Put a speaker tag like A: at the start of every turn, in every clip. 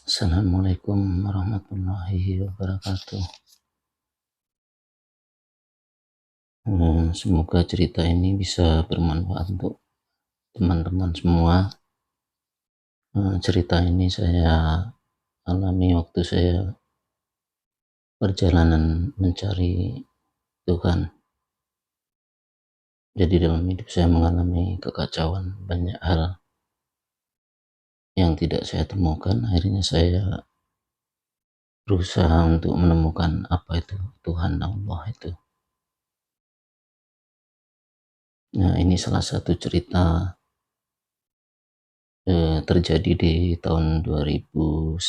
A: Assalamualaikum warahmatullahi wabarakatuh. Semoga cerita ini bisa bermanfaat untuk teman-teman semua. Cerita ini saya alami waktu saya perjalanan mencari Tuhan. Jadi dalam hidup saya mengalami kekacauan, banyak hal yang tidak saya temukan. Akhirnya saya berusaha untuk menemukan apa itu Tuhan Allah itu. Nah, ini salah satu cerita terjadi di tahun 2019.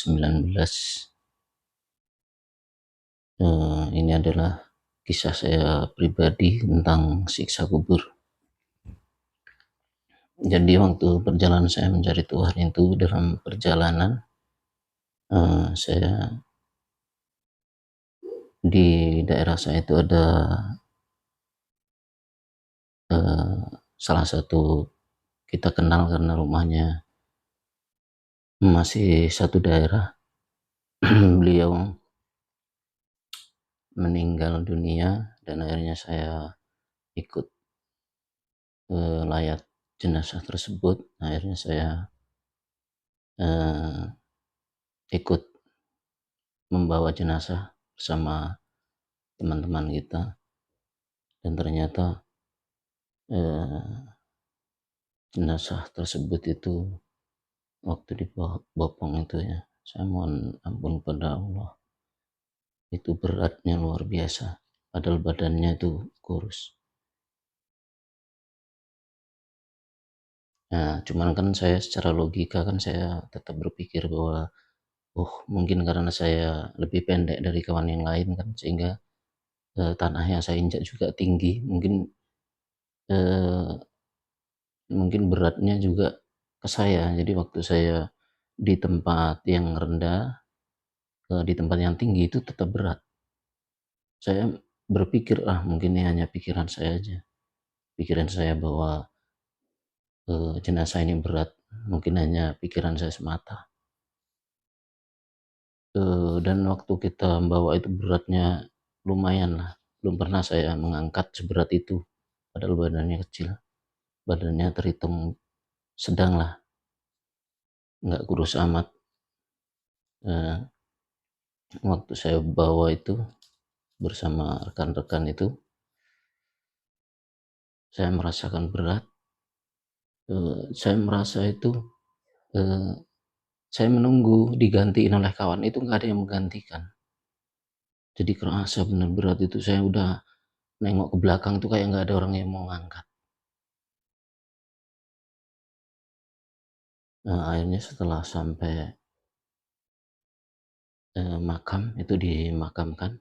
A: Ini adalah kisah saya pribadi tentang siksa kubur. Jadi waktu perjalanan saya mencari Tuhan itu, dalam perjalanan saya di daerah saya itu ada salah satu kita kenal karena rumahnya masih satu daerah. Beliau meninggal dunia dan akhirnya saya ikut layat jenazah tersebut. Akhirnya saya ikut membawa jenazah bersama teman-teman kita, dan ternyata jenazah tersebut itu waktu dibopong itu, ya, saya mohon ampun pada Allah, itu beratnya luar biasa, padahal badannya itu kurus. Nah, cuman kan saya secara logika kan saya tetap berpikir bahwa mungkin karena saya lebih pendek dari kawan yang lain kan, sehingga tanah yang saya injak juga tinggi, eh, mungkin beratnya juga ke saya. Jadi waktu saya di tempat yang rendah di tempat yang tinggi itu tetap berat. Saya berpikir mungkin ini hanya pikiran saya aja, pikiran saya bahwa jenazah ini berat, mungkin hanya pikiran saya semata. Dan waktu kita membawa itu beratnya lumayan lah, belum pernah saya mengangkat seberat itu, padahal badannya kecil, badannya terhitung sedang lah, nggak kurus amat. Waktu saya bawa itu bersama rekan-rekan itu, saya merasakan berat. Saya merasa itu saya menunggu digantiin oleh kawan, itu nggak ada yang menggantikan. Jadi kerasa benar berat itu, saya udah nengok ke belakang tuh kayak nggak ada orang yang mau ngangkat. Nah, akhirnya setelah sampai makam itu dimakamkan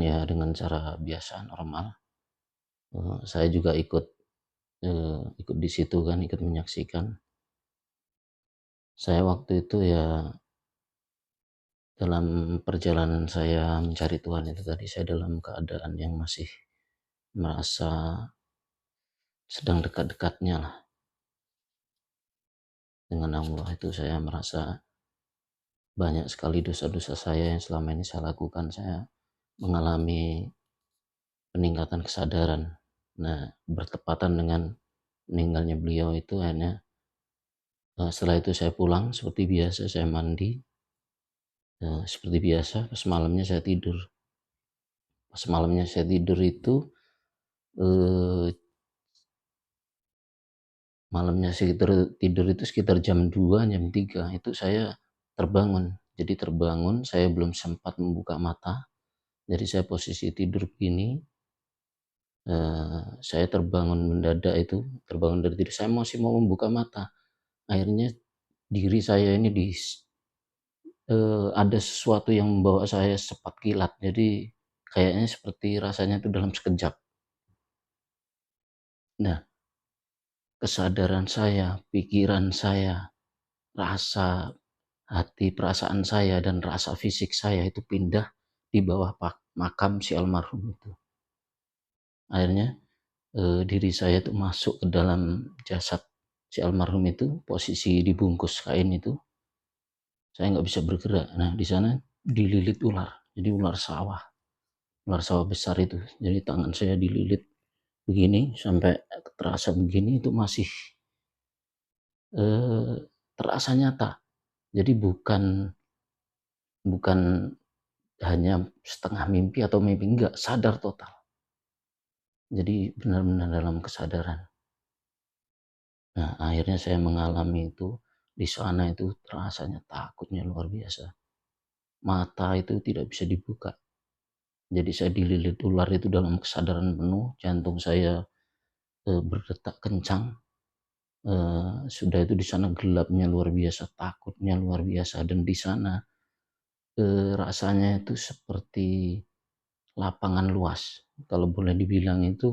A: ya dengan cara biasa normal. Saya juga ikut di situ kan, ikut menyaksikan. Saya waktu itu ya, dalam perjalanan saya mencari Tuhan itu tadi, saya dalam keadaan yang masih merasa sedang dekat-dekatnya lah dengan Allah. Itu saya merasa banyak sekali dosa-dosa saya yang selama ini saya lakukan. Saya mengalami peningkatan kesadaran. Nah, bertepatan dengan meninggalnya beliau itu, hanya setelah itu saya pulang seperti biasa, saya mandi seperti biasa. Pas malamnya saya tidur itu malamnya sekitar tidur itu sekitar jam 2, jam 3 itu saya terbangun. Jadi terbangun, saya belum sempat membuka mata. Jadi saya posisi tidur begini, saya terbangun mendadak itu, terbangun dari tidur, saya masih mau membuka mata. Akhirnya diri saya ini ada sesuatu yang membawa saya cepat kilat. Jadi kayaknya seperti rasanya itu dalam sekejap. Nah, kesadaran saya, pikiran saya, rasa hati, perasaan saya, dan rasa fisik saya itu pindah di bawah makam si almarhum itu. Akhirnya diri saya tuh masuk ke dalam jasad si almarhum itu, posisi dibungkus kain itu, saya nggak bisa bergerak. Nah, di sana dililit ular, jadi ular sawah besar itu. Jadi tangan saya dililit begini sampai terasa begini itu masih eh, terasa nyata. Jadi bukan bukan hanya setengah mimpi atau mimpi, enggak, sadar total. Jadi benar-benar dalam kesadaran. Nah, akhirnya saya mengalami itu. Di sana itu rasanya takutnya luar biasa. Mata itu tidak bisa dibuka. Jadi saya dililit ular itu dalam kesadaran penuh. Jantung saya berdetak kencang. Sudah itu di sana gelapnya luar biasa, takutnya luar biasa. Dan di sana rasanya itu seperti lapangan luas. Kalau boleh dibilang itu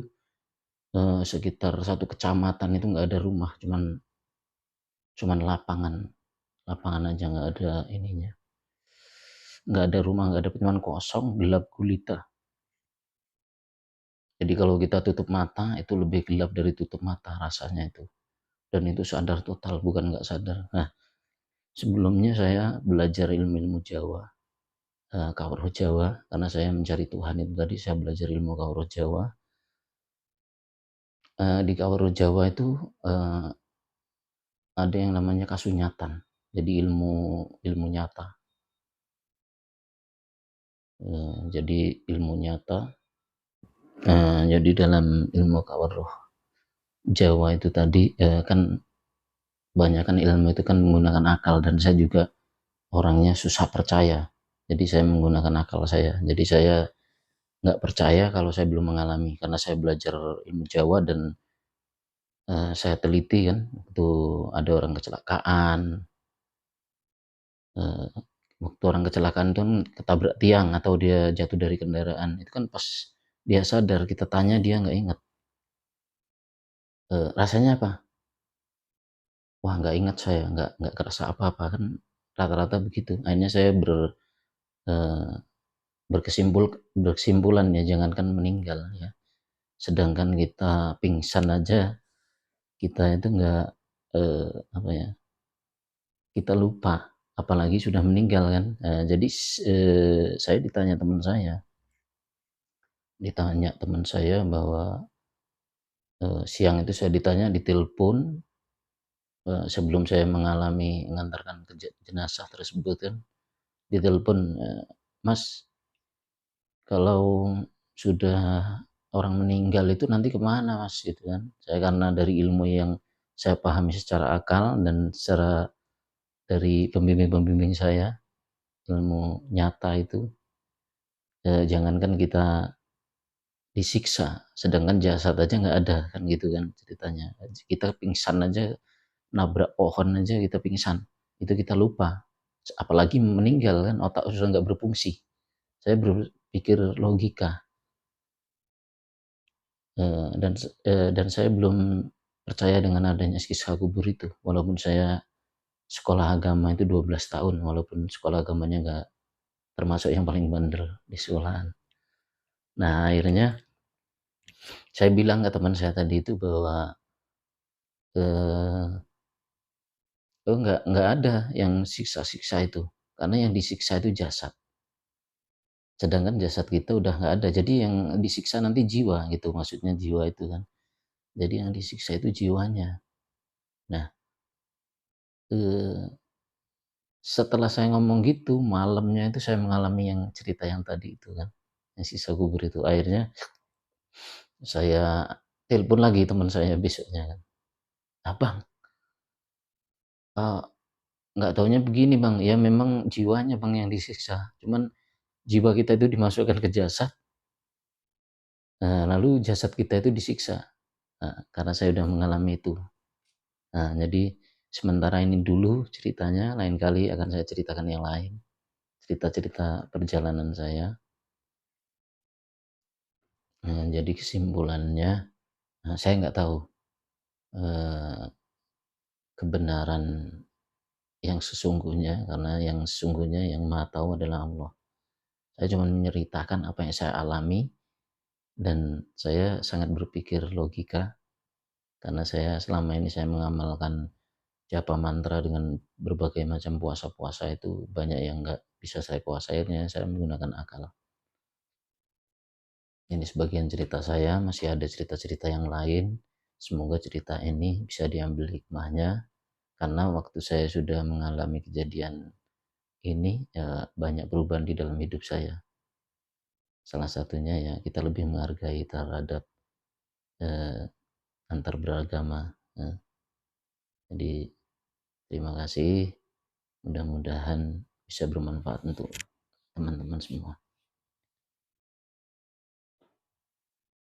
A: sekitar satu kecamatan itu nggak ada rumah, cuman lapangan, lapangan aja, nggak ada ininya, nggak ada rumah, nggak ada, cuman kosong, gelap gulita. Jadi kalau kita tutup mata itu lebih gelap dari tutup mata rasanya itu. Dan itu sadar total, bukan nggak sadar. Nah, sebelumnya saya belajar ilmu-ilmu Jawa, Kawruh Jawa, karena saya mencari Tuhan itu tadi, saya belajar ilmu Kawruh Jawa. Di Kawruh Jawa itu ada yang namanya kasunyatan. Jadi ilmu ilmu nyata. Jadi ilmu nyata. Jadi dalam ilmu Kawruh Jawa itu tadi kan banyak kan ilmu itu kan menggunakan akal, dan saya juga orangnya susah percaya. Jadi saya menggunakan akal saya. Jadi saya nggak percaya kalau saya belum mengalami, karena saya belajar ilmu Jawa dan saya teliti kan, waktu ada orang kecelakaan, eh, waktu orang kecelakaan itu kan ketabrak tiang atau dia jatuh dari kendaraan, itu kan pas dia sadar kita tanya dia nggak ingat. Rasanya apa? Wah, nggak ingat, saya nggak kerasa apa-apa kan, rata-rata begitu. Akhirnya saya eh, berkesimpulan ya, jangankan meninggal ya. Sedangkan kita pingsan aja, kita itu nggak apa ya, kita lupa, apalagi sudah meninggal kan. Jadi saya ditanya teman saya bahwa siang itu saya ditanya di telepon sebelum saya mengantarkan ke jenazah tersebut kan, di telepon, Mas, kalau sudah orang meninggal itu nanti kemana Mas, gitu kan. Saya karena dari ilmu yang saya pahami secara akal dan secara dari pembimbing-pembimbing saya, ilmu nyata itu, jangankan kita disiksa, sedangkan jasad aja nggak ada kan, gitu kan ceritanya. Kita pingsan aja, nabrak pohon aja kita pingsan, itu kita lupa, apalagi meninggal kan, otak sudah nggak berfungsi. Saya berpikir logika, dan saya belum percaya dengan adanya siksa kubur itu, walaupun saya sekolah agama itu 12 tahun, walaupun sekolah agamanya nggak termasuk yang paling bandel di sekolahan. Nah, akhirnya saya bilang ke teman saya tadi itu bahwa eh, oh, nggak ada yang siksa-siksa itu, karena yang disiksa itu jasad, sedangkan jasad kita udah nggak ada. Jadi yang disiksa nanti jiwa gitu, maksudnya jiwa itu kan. Jadi yang disiksa itu jiwanya. Nah, eh, setelah saya ngomong gitu, malamnya itu saya mengalami yang cerita yang tadi itu kan, yang sisa kubur itu. Akhirnya saya telepon lagi teman saya besoknya kan, "Abang, eee, nggak taunya begini Bang, ya memang jiwanya Bang yang disiksa, cuman jiwa kita itu dimasukkan ke jasad, lalu jasad kita itu disiksa." Karena saya udah mengalami itu. Nah, jadi sementara ini dulu ceritanya, lain kali akan saya ceritakan yang lain, cerita-cerita perjalanan saya. Jadi kesimpulannya, saya nggak tahu eee, kebenaran yang sesungguhnya, karena yang sesungguhnya yang Maha Tahu adalah Allah. Saya cuma menceritakan apa yang saya alami, dan saya sangat berpikir logika karena selama ini saya mengamalkan japa mantra dengan berbagai macam puasa-puasa itu banyak yang nggak bisa saya kuasai, akhirnya saya menggunakan akal. Ini sebagian cerita saya, masih ada cerita-cerita yang lain. Semoga cerita ini bisa diambil hikmahnya, karena waktu saya sudah mengalami kejadian ini, ya banyak perubahan di dalam hidup saya. Salah satunya ya kita lebih menghargai terhadap eh, antar beragama. Eh, jadi terima kasih, mudah-mudahan bisa bermanfaat untuk teman-teman semua.